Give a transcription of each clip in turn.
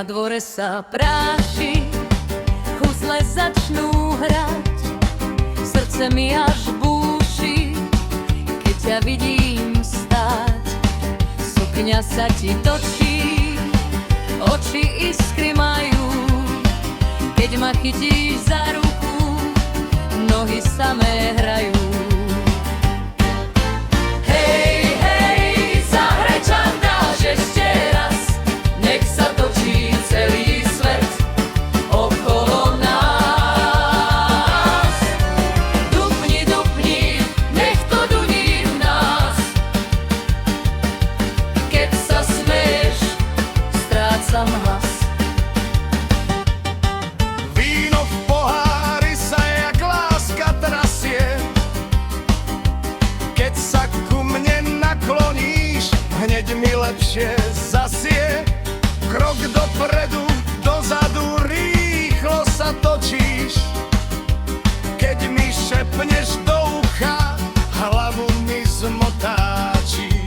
dvore sa práši, husle začnú hrať, srdce mi až búši, keď ťa vidím stáť. Sukňa sa ti točí, oči iskry majú, keď ma chytíš za ruku, nohy samé hrajú. Víno v pohári sa jak láska trasie, keď sa ku mne nakloníš, hneď mi lepšie zasie. Krok dopredu, dozadu, rýchlo sa točíš, keď mi šepneš do ucha, hlavu mi zmotáčíš.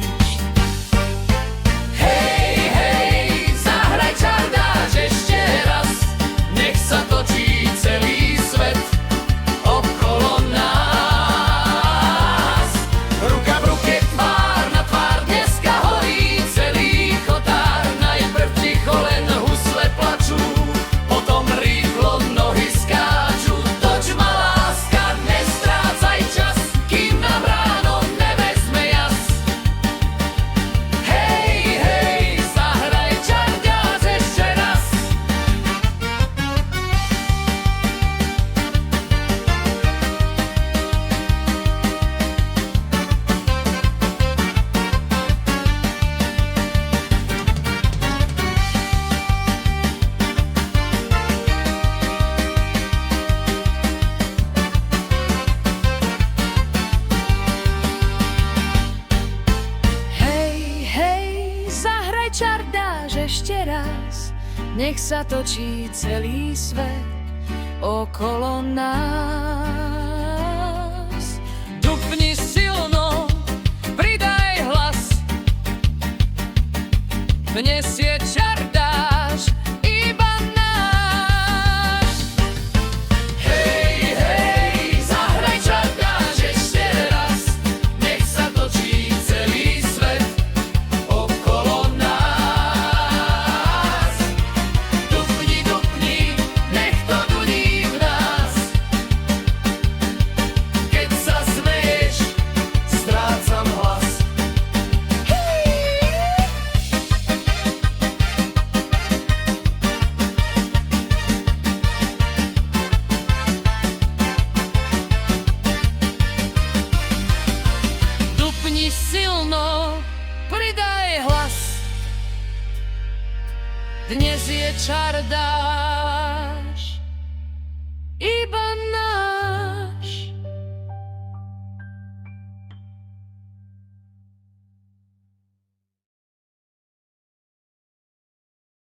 Čardáš ešte raz, nech sa točí celý svet okolo nás. Dupni silno, pridaj hlas, dnes je čardáš iba náš. Hej, hej, zahraj čardáš ešte raz, nech sa točí celý svet okolo nás. Silno, pridaj hlas, dnes je čardáš.